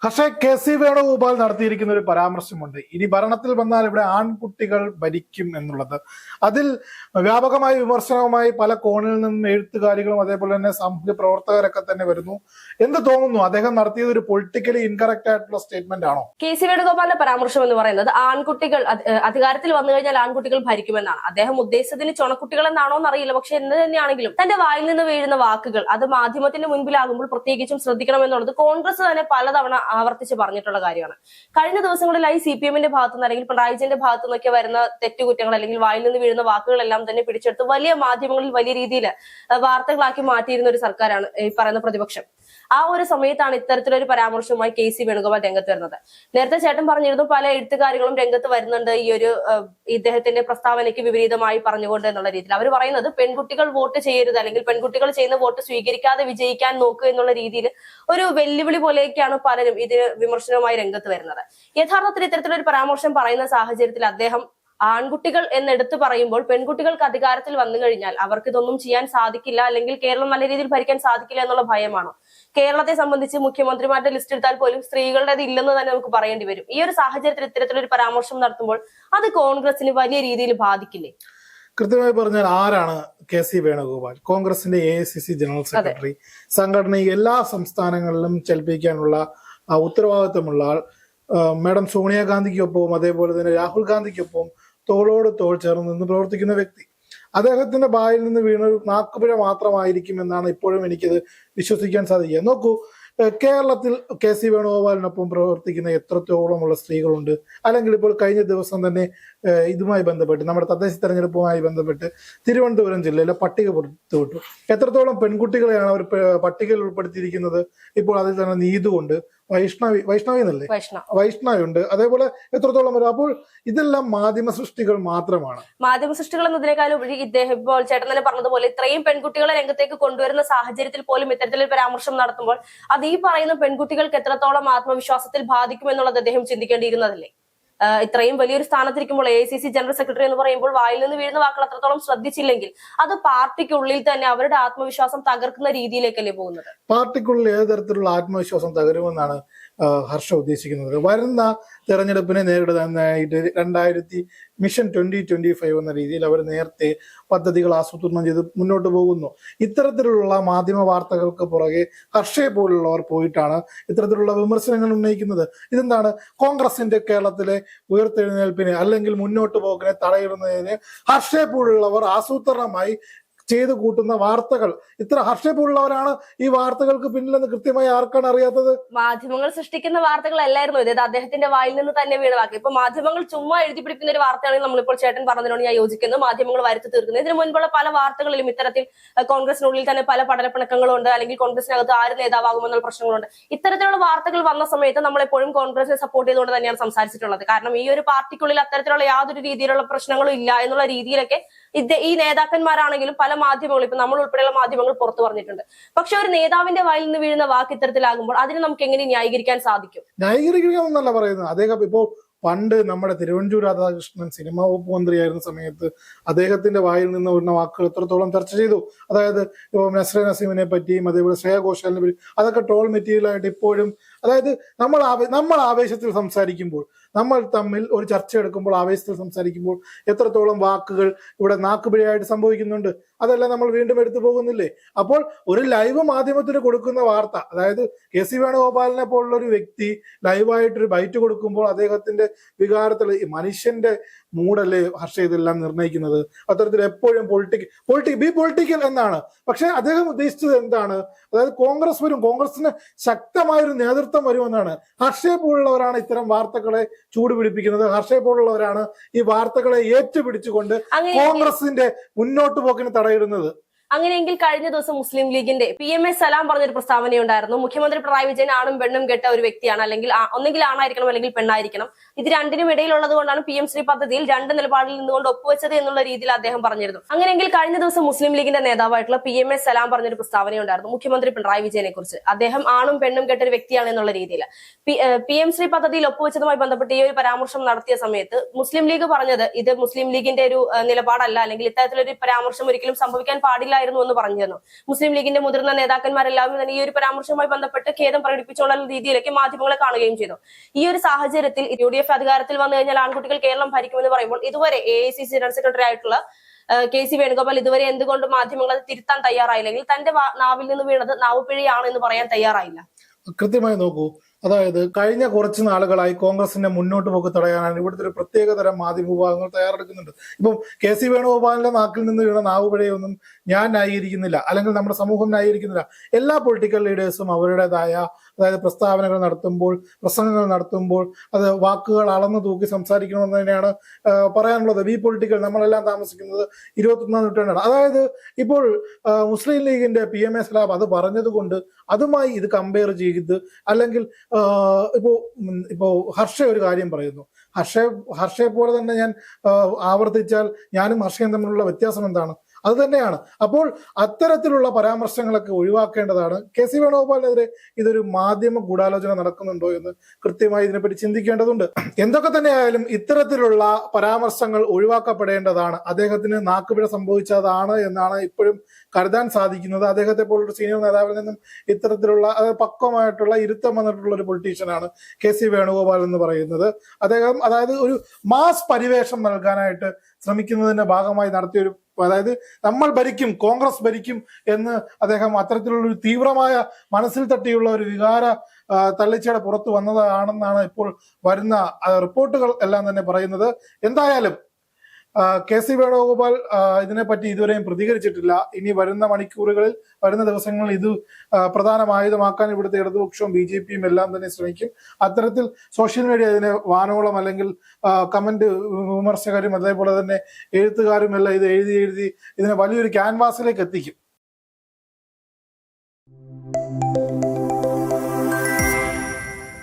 പക്ഷേ കെ.സി. വേണുഗോപാൽ നടത്തിയിരിക്കുന്ന ഒരു പരാമർശമുണ്ട്. ഇനി ഭരണത്തിൽ വന്നാൽ ഇവിടെ ആൺകുട്ടികൾ ഭരിക്കും എന്നുള്ളത്. അതിൽ വ്യാപകമായ വിമർശനവുമായി പല കോണിൽ നിന്നും എഴുത്തുകാരികളും അതേപോലെ തന്നെ സാമൂഹ്യ പ്രവർത്തകരൊക്കെ തന്നെ വരുന്നു. എന്ത് തോന്നുന്നു? അദ്ദേഹം നടത്തിയത് ഒരു പൊളിറ്റിക്കലി ഇൻകറക്റ്റ് ആയിട്ടുള്ള സ്റ്റേറ്റ്മെന്റ് ആണോ? കെ.സി. വേണുഗോപാലിന്റെ പരാമർശം എന്ന് പറയുന്നത് ആൺകുട്ടികൾ അധികാരത്തിൽ വന്നു കഴിഞ്ഞാൽ ആൺകുട്ടികൾ ഭരിക്കുമെന്നാണ്. അദ്ദേഹം ഉദ്ദേശിച്ചതിന് ചുണക്കുട്ടികൾ എന്നാണോ എന്നറിയില്ല. പക്ഷെ എന്ത് തന്നെയാണെങ്കിലും തന്റെ വായിൽ നിന്ന് വീഴുന്ന വാക്കുകൾ അത് മാധ്യമത്തിന്റെ മുൻപിലാകുമ്പോൾ പ്രത്യേകിച്ചും ശ്രദ്ധിക്കണമെന്നുള്ളത് കോൺഗ്രസ് തന്നെ പലതവണ ആവർത്തിച്ച് പറഞ്ഞിട്ടുള്ള കാര്യമാണ്. കഴിഞ്ഞ ദിവസങ്ങളിലായി CPM-ന്റെ ഭാഗത്തു നിന്ന് അല്ലെങ്കിൽ പിണറായി വിജയന്റെ ഭാഗത്തു നിന്നൊക്കെ വരുന്ന തെറ്റുകുറ്റങ്ങൾ അല്ലെങ്കിൽ വായിൽ നിന്ന് വീഴുന്ന വാക്കുകളെല്ലാം തന്നെ പിടിച്ചെടുത്ത് വലിയ മാധ്യമങ്ങളിൽ വലിയ രീതിയിൽ വാർത്തകളാക്കി മാറ്റിയിരുന്ന ഒരു സർക്കാരാണ് ഈ പറയുന്ന പ്രതിപക്ഷം. ആ ഒരു സമയത്താണ് ഇത്തരത്തിലൊരു പരാമർശവുമായി കെ.സി. വേണുഗോപാൽ രംഗത്ത് വരുന്നത്. നേരത്തെ ചേട്ടൻ പറഞ്ഞിരുന്നു പല എഴുത്തുകാരികളും രംഗത്ത് വരുന്നുണ്ട് ഈ ഒരു ഇദ്ദേഹത്തിന്റെ പ്രസ്താവനയ്ക്ക് വിപരീതമായി പറഞ്ഞുകൊണ്ട് എന്നുള്ള രീതിയിൽ. അവർ പറയുന്നത് പെൺകുട്ടികൾ വോട്ട് ചെയ്യരുത് അല്ലെങ്കിൽ പെൺകുട്ടികൾ ചെയ്യുന്ന വോട്ട് സ്വീകരിക്കാതെ വിജയിക്കാൻ നോക്കുക എന്നുള്ള രീതിയിൽ ഒരു വെല്ലുവിളി പോലെയൊക്കെയാണ് പലരും ഇതിന് വിമർശനവുമായി രംഗത്ത് വരുന്നത്. യഥാർത്ഥത്തിൽ ഇത്തരത്തിലൊരു പരാമർശം പറയുന്ന സാഹചര്യത്തിൽ അദ്ദേഹം ആൺകുട്ടികൾ എന്നെടുത്ത് പറയുമ്പോൾ പെൺകുട്ടികൾക്ക് അധികാരത്തിൽ വന്നു കഴിഞ്ഞാൽ അവർക്ക് ഇതൊന്നും ചെയ്യാൻ സാധിക്കില്ല അല്ലെങ്കിൽ കേരളം നല്ല രീതിയിൽ ഭരിക്കാൻ സാധിക്കില്ല എന്നുള്ള ഭയമാണോ? കേരളത്തെ സംബന്ധിച്ച് മുഖ്യമന്ത്രിമാരുടെ ലിസ്റ്റ് എടുത്താൽ പോലും സ്ത്രീകളുടേത് ഇല്ലെന്ന് തന്നെ നമുക്ക് പറയേണ്ടി വരും. ഈ ഒരു സാഹചര്യത്തിൽ ഇത്തരത്തിലൊരു പരാമർശം നടത്തുമ്പോൾ അത് കോൺഗ്രസിന് വലിയ രീതിയിൽ ബാധിക്കില്ലേ? കൃത്യമായി പറഞ്ഞാൽ ആരാണ് കെ.സി. വേണുഗോപാൽ? കോൺഗ്രസിന്റെ AICC ജനറൽ സെക്രട്ടറി. സംഘടന എല്ലാ സംസ്ഥാനങ്ങളിലും ചലിപ്പിക്കാനുള്ള ഉത്തരവാദിത്വമുള്ള ആൾ. മാഡം സോണിയാഗാന്ധിക്കൊപ്പവും അതേപോലെ തന്നെ രാഹുൽ ഗാന്ധിക്കൊപ്പവും തോളോട് തോൾ ചേർന്ന് നിന്ന് പ്രവർത്തിക്കുന്ന വ്യക്തി. അദ്ദേഹത്തിന്റെ വായിൽ നിന്ന് വീണൊരു നാക്കുപിഴ മാത്രമായിരിക്കും എന്നാണ് ഇപ്പോഴും എനിക്കത് വിശ്വസിക്കാൻ സാധിക്കുക. നോക്കൂ, കേരളത്തിൽ കെ.സി. വേണുഗോപാലിനൊപ്പം പ്രവർത്തിക്കുന്ന എത്രത്തോളമുള്ള സ്ത്രീകളുണ്ട്. അല്ലെങ്കിൽ ഇപ്പോൾ കഴിഞ്ഞ ദിവസം തന്നെ ഇതുമായി ബന്ധപ്പെട്ട് നമ്മുടെ തദ്ദേശ തെരഞ്ഞെടുപ്പുമായി ബന്ധപ്പെട്ട് തിരുവനന്തപുരം ജില്ലയിലെ പട്ടിക പുറത്തുവിട്ടു. എത്രത്തോളം പെൺകുട്ടികളെയാണ് അവർ പട്ടികയിൽ ഉൾപ്പെടുത്തിയിരിക്കുന്നത്. ഇപ്പോൾ അതിൽ തന്നെ നീതുണ്ട്, വൈഷ്ണവി എന്നല്ലേ, വൈഷ്ണവി ഉണ്ട്, അതേപോലെ എത്രത്തോളം വരും. അപ്പോൾ ഇതെല്ലാം മാധ്യമ സൃഷ്ടികൾ മാത്രമാണ്. മാധ്യമ സൃഷ്ടികൾ എന്നതിനേക്കാളും ഉപരി ഇദ്ദേഹം ഇപ്പോൾ ചേട്ടൻ തന്നെ പറഞ്ഞതുപോലെ ഇത്രയും പെൺകുട്ടികളെ രംഗത്തേക്ക് കൊണ്ടുവരുന്ന സാഹചര്യത്തിൽ പോലും ഇത്തരത്തിലൊരു പരാമർശം നടത്തുമ്പോൾ അത് ഈ പറയുന്ന പെൺകുട്ടികൾക്ക് എത്രത്തോളം ആത്മവിശ്വാസത്തിൽ ബാധിക്കും എന്നുള്ളത് അദ്ദേഹം ചിന്തിക്കേണ്ടിയിരുന്നതല്ലേ? ഇത്രയും വലിയൊരു സ്ഥാനത്തിരിക്കുമ്പോൾ AICC ജനറൽ സെക്രട്ടറി എന്ന് പറയുമ്പോൾ വായിൽ നിന്ന് വീഴുന്ന വാക്കുകൾ അത്രത്തോളം ശ്രദ്ധിച്ചില്ലെങ്കിൽ അത് പാർട്ടിക്കുള്ളിൽ തന്നെ അവരുടെ ആത്മവിശ്വാസം തകർക്കുന്ന രീതിയിലേക്കല്ലേ പോകുന്നത്? പാർട്ടിക്കുള്ളിൽ ഏത് തരത്തിലുള്ള ആത്മവിശ്വാസം തകരുമെന്നാണ് ഹർഷ ഉദ്ദേശിക്കുന്നത്? വരുന്ന തെരഞ്ഞെടുപ്പിനെ നേരിടുന്നതിനായിട്ട് മിഷൻ 2025 എന്ന രീതിയിൽ അവർ നേരത്തെ പദ്ധതികൾ ആസൂത്രണം ചെയ്ത് മുന്നോട്ട് പോകുന്നു. ഇത്തരത്തിലുള്ള മാധ്യമ വാർത്തകൾക്ക് പുറകെ ഹർഷയെ പോലുള്ളവർ പോയിട്ടാണ് ഇത്തരത്തിലുള്ള വിമർശനങ്ങൾ ഉന്നയിക്കുന്നത്. ഇതെന്താണ്? കോൺഗ്രസിന്റെ കേരളത്തിലെ ഉയർത്തെഴുന്നേൽപ്പിനെ അല്ലെങ്കിൽ മുന്നോട്ട് പോക്കിനെ തടയിടുന്നതിന് ഹർഷയെ പോലുള്ളവർ ആസൂത്രണമായി ചെയ്തു കൂട്ടുന്ന വാർത്തകൾ. ഇത്ര ഹർഷപോലുള്ളവരാണ് ഈ വാർത്തകൾക്ക് പിന്നിലെന്ന് കൃത്യമായി ആർക്കാണ് അറിയാത്തത്? മാധ്യമങ്ങൾ സൃഷ്ടിക്കുന്ന വാർത്തകളല്ലായിരുന്നു ഇത്. അദ്ദേഹത്തിന്റെ വായിൽ നിന്ന് തന്നെ വീണവാക്കി. ഇപ്പൊ മാധ്യമങ്ങൾ ചുമ്മാ എഴുതി പിടിക്കുന്ന ഒരു വാർത്തയാണെങ്കിൽ നമ്മളിപ്പോൾ ചേട്ടൻ പറഞ്ഞതിനോട് ഞാൻ യോജിക്കുന്നു. മാധ്യമങ്ങൾ വരുത്തി തീർക്കുന്നത്. ഇതിനു മുൻപുള്ള പല വാർത്തകളിലും ഇത്തരത്തിൽ കോൺഗ്രസിനുള്ളിൽ തന്നെ പല പഠനപ്പിണക്കങ്ങളുണ്ട്, അല്ലെങ്കിൽ കോൺഗ്രസിനകത്ത് ആര് നേതാവാകുമെന്നുള്ള പ്രശ്നങ്ങളുണ്ട്. ഇത്തരത്തിലുള്ള വാർത്തകൾ വന്ന സമയത്ത് നമ്മളെപ്പോഴും കോൺഗ്രസിനെ സപ്പോർട്ട് ചെയ്തുകൊണ്ട് തന്നെയാണ് സംസാരിച്ചിട്ടുള്ളത്. കാരണം ഈ ഒരു പാർട്ടിക്കുള്ളിൽ അത്തരത്തിലുള്ള യാതൊരു രീതിയിലുള്ള പ്രശ്നങ്ങളും ഇല്ല എന്നുള്ള രീതിയിലൊക്കെ ഈ നേതാക്കന്മാരാണെങ്കിലും പല മാധ്യമങ്ങളും ഇപ്പൊ നമ്മൾ ഉൾപ്പെടെയുള്ള മാധ്യമങ്ങൾ പുറത്തു പറഞ്ഞിട്ടുണ്ട്. പക്ഷെ ഒരു നേതാവിന്റെ വായിൽ നിന്ന് വീഴുന്ന വാക്ക് ഇത്തരത്തിലാകുമ്പോൾ അതിനെ നമുക്ക് എങ്ങനെ ന്യായീകരിക്കാൻ സാധിക്കും? ന്യായീകരിക്കാമെന്നല്ല പറയുന്നത്. അദ്ദേഹം ഇപ്പോ പണ്ട് നമ്മുടെ തിരുവഞ്ചൂർ രാധാകൃഷ്ണൻ സിനിമാ വകുപ്പ് മന്ത്രിയായിരുന്ന സമയത്ത് അദ്ദേഹത്തിന്റെ വായിൽ നിന്ന് വരുന്ന വാക്കുകൾ എത്രത്തോളം ചർച്ച ചെയ്തു. അതായത് ഇപ്പോൾ നസ്ര നസീമിനെ പറ്റിയും അതേപോലെ ശ്രേയ ഘോഷാലിനെ പറ്റി അതൊക്കെ ട്രോൾ മെറ്റീരിയൽ ആയിട്ട് ഇപ്പോഴും. അതായത് നമ്മൾ ആവേശത്തിൽ സംസാരിക്കുമ്പോൾ, നമ്മൾ തമ്മിൽ ഒരു ചർച്ച എടുക്കുമ്പോൾ ആവേശത്തിൽ സംസാരിക്കുമ്പോൾ എത്രത്തോളം വാക്കുകൾ ഇവിടെ നാക്കുപിഴയായിട്ട് സംഭവിക്കുന്നുണ്ട്. അതെല്ലാം നമ്മൾ വീണ്ടും എടുത്തു പോകുന്നില്ലേ? അപ്പോൾ ഒരു ലൈവ് മാധ്യമത്തിന് കൊടുക്കുന്ന വാർത്ത, അതായത് കെ.സി. വേണുഗോപാലിനെ പോലുള്ള ഒരു വ്യക്തി ലൈവായിട്ടൊരു ബൈറ്റ് കൊടുക്കുമ്പോൾ അദ്ദേഹത്തിന്റെ വികാരത്തിൽ മനുഷ്യന്റെ മൂടല്ലേ ഹർഷ ഇതെല്ലാം നിർണ്ണയിക്കുന്നത്. അത്തരത്തിൽ എപ്പോഴും പൊളിറ്റിക്കൽ എന്നാണ്. പക്ഷെ അദ്ദേഹം ഉദ്ദേശിച്ചത് എന്താണ്? അതായത് കോൺഗ്രസ് വരും, കോൺഗ്രസിന് ശക്തമായൊരു നേതൃത്വം വരുമെന്നാണ്. ഹർഷയെ പോലുള്ളവരാണ് ഇത്തരം വാർത്തകളെ ചൂടുപിടിപ്പിക്കുന്നത്. ഹർഷയെ പോലുള്ളവരാണ് ഈ വാർത്തകളെ ഏറ്റുപിടിച്ചുകൊണ്ട് കോൺഗ്രസിന്റെ മുന്നോട്ട് പോക്കിന് തടയിടുന്നത്. അങ്ങനെയെങ്കിൽ കഴിഞ്ഞ ദിവസം മുസ്ലിം ലീഗിന്റെ PMS സലാം പറഞ്ഞൊരു പ്രസ്താവനയുണ്ടായിരുന്നു. മുഖ്യമന്ത്രി പിണറായി വിജയൻ ആണും പെണ്ണും കെട്ട ഒരു വ്യക്തിയാണ്, അല്ലെങ്കിൽ ഒന്നെങ്കിൽ ആണായിരിക്കണം അല്ലെങ്കിൽ പെണ്ണായിരിക്കണം. ഇത് രണ്ടിനും ഇടയിലുള്ളത് കൊണ്ടാണ് PM ശ്രീ പദ്ധതിയിൽ രണ്ട് നിലപാടിൽ നിന്നുകൊണ്ട് ഒപ്പുവെച്ചത് എന്നുള്ള രീതിയിൽ അദ്ദേഹം പറഞ്ഞിരുന്നു. അങ്ങനെയെങ്കിൽ കഴിഞ്ഞ ദിവസം മുസ്ലിം ലീഗിന്റെ നേതാവായിട്ടുള്ള PMS സലാം പറഞ്ഞൊരു പ്രസ്താവനയുണ്ടായിരുന്നു മുഖ്യമന്ത്രി പിണറായി വിജയനെ കുറിച്ച്. അദ്ദേഹം ആണും പെണ്ണും കെട്ട ഒരു വ്യക്തിയാണ് എന്നുള്ള രീതിയിൽ PM ശ്രീ പദ്ധതിയിൽ ഒപ്പുവെച്ചതുമായി ബന്ധപ്പെട്ട് ഈ ഒരു പരാമർശം നടത്തിയ സമയത്ത് മുസ്ലിം ലീഗ് പറഞ്ഞത് ഇത് മുസ്ലിം ലീഗിന്റെ ഒരു നിലപാടല്ല, അല്ലെങ്കിൽ ഇത്തരത്തിലൊരു പരാമർശം ഒരിക്കലും സംഭവിക്കാൻ പാടില്ല ആയിരുന്നു എന്ന് പറഞ്ഞിരുന്നു. മുസ്ലിം ലീഗിന്റെ മുതിർന്ന നേതാക്കന്മാരെല്ലാവരും തന്നെ ഈ ഒരു പരാമർശവുമായി ബന്ധപ്പെട്ട് ഖേദം പ്രകടിപ്പിച്ചുള്ള രീതിയിലേക്ക് മാധ്യമങ്ങളെ കാണുകയും ചെയ്തു. ഈ ഒരു സാഹചര്യത്തിൽ UDF അധികാരത്തിൽ വന്നു കഴിഞ്ഞാൽ ആൺകുട്ടികൾ കേരളം ഭരിക്കുമെന്ന് പറയുമ്പോൾ ഇതുവരെ AICC ജനറൽ സെക്രട്ടറി ആയിട്ടുള്ള KC വേണുഗോപാൽ ഇതുവരെ എന്തുകൊണ്ട് മാധ്യമങ്ങൾ അത് തിരുത്താൻ തയ്യാറായില്ലെങ്കിൽ തന്റെ നാവിൽ നിന്ന് വീണത് നാവുപിഴയാണ് എന്ന് പറയാൻ തയ്യാറായില്ല? കൃത്യമായി നോക്കൂ, അതായത് കഴിഞ്ഞ കുറച്ച് നാളുകളായി കോൺഗ്രസിന്റെ മുന്നോട്ട് പോക്ക് തടയാനാണ് ഇവിടുത്തെ ഒരു പ്രത്യേകതരം മാധ്യമ വിഭാഗങ്ങൾ തയ്യാറെടുക്കുന്നുണ്ട്. ഇപ്പം KC വേണുഗോപാലിന്റെ നാക്കിൽ നിന്ന് വീണ നാവുപിഴയൊന്നും ഞാൻ ന്യായീകരിക്കുന്നില്ല, അല്ലെങ്കിൽ നമ്മുടെ സമൂഹം ന്യായീകരിക്കുന്നില്ല. എല്ലാ പൊളിറ്റിക്കൽ ലീഡേഴ്സും അവരുടേതായ, അതായത് പ്രസ്താവനകൾ നടത്തുമ്പോൾ, പ്രസംഗങ്ങൾ നടത്തുമ്പോൾ അത് വാക്കുകൾ അളന്നു തൂക്കി സംസാരിക്കണമെന്ന് തന്നെയാണ് പറയാനുള്ളത്. വി പൊളിറ്റിക്കൽ, നമ്മളെല്ലാം താമസിക്കുന്നത് 21ാം നൂറ്റാണ്ടാണ്. അതായത് ഇപ്പോൾ മുസ്ലിം ലീഗിന്റെ PMA സ്ലാബ് അത് പറഞ്ഞതുകൊണ്ട് അതുമായി ഇത് കമ്പയർ ചെയ്ത്, അല്ലെങ്കിൽ ഇപ്പോ ഹർഷ ഒരു കാര്യം പറയുന്നു, ഹർഷയെ പോലെ തന്നെ ഞാൻ ആവർത്തിച്ചാൽ ഞാനും ഹർഷയും തമ്മിലുള്ള വ്യത്യാസം എന്താണ്? അത് തന്നെയാണ്. അപ്പോൾ അത്തരത്തിലുള്ള പരാമർശങ്ങളൊക്കെ ഒഴിവാക്കേണ്ടതാണ്. KC വേണുഗോപാലിനെതിരെ ഇതൊരു മാധ്യമ ഗൂഢാലോചന നടക്കുന്നുണ്ടോ എന്ന് കൃത്യമായി ഇതിനെപ്പറ്റി ചിന്തിക്കേണ്ടതുണ്ട്. എന്തൊക്കെ തന്നെയായാലും ഇത്തരത്തിലുള്ള പരാമർശങ്ങൾ ഒഴിവാക്കപ്പെടേണ്ടതാണ്. അദ്ദേഹത്തിന് നാക്കുപിഴ സംഭവിച്ചതാണ് എന്നാണ് ഇപ്പോഴും കരുതാൻ സാധിക്കുന്നത്. അദ്ദേഹത്തെ പോലൊരു സീനിയർ നേതാവിൽ നിന്നും ഇത്തരത്തിലുള്ള പക്വമായിട്ടുള്ള ഇരുത്തം വന്നിട്ടുള്ള ഒരു പൊളിറ്റീഷ്യനാണ് KC വേണുഗോപാൽ എന്ന് പറയുന്നത്. അദ്ദേഹം അതായത് ഒരു മാസ് പരിവേഷം നൽകാനായിട്ട് ശ്രമിക്കുന്നതിന്റെ ഭാഗമായി നടത്തിയൊരു, അതായത് നമ്മൾ ഭരിക്കും, കോൺഗ്രസ് ഭരിക്കും എന്ന് അദ്ദേഹം അത്തരത്തിലുള്ള ഒരു തീവ്രമായ മനസ്സിൽ തട്ടിയുള്ള ഒരു വികാര തള്ളിച്ചയുടെ പുറത്തു വന്നതാണെന്നാണ് ഇപ്പോൾ വരുന്ന റിപ്പോർട്ടുകൾ എല്ലാം തന്നെ പറയുന്നത്. എന്തായാലും KC വേണുഗോപാൽ ഇതിനെപ്പറ്റി ഇതുവരെയും പ്രതികരിച്ചിട്ടില്ല. ഇനി വരുന്ന മണിക്കൂറുകളിൽ, വരുന്ന ദിവസങ്ങളിൽ ഇത് പ്രധാന ആയുധമാക്കാൻ ഇവിടുത്തെ ഇടതുപക്ഷവും BJPയും എല്ലാം തന്നെ ശ്രമിക്കും. അത്തരത്തിൽ സോഷ്യൽ മീഡിയ ഇതിനെ വാനോളം, അല്ലെങ്കിൽ കമന്റ് വിമർശകരും അതേപോലെ തന്നെ എഴുത്തുകാരും എല്ലാം ഇത് എഴുതി ഇതിനെ വലിയൊരു ക്യാൻവാസിലേക്ക് എത്തിക്കും.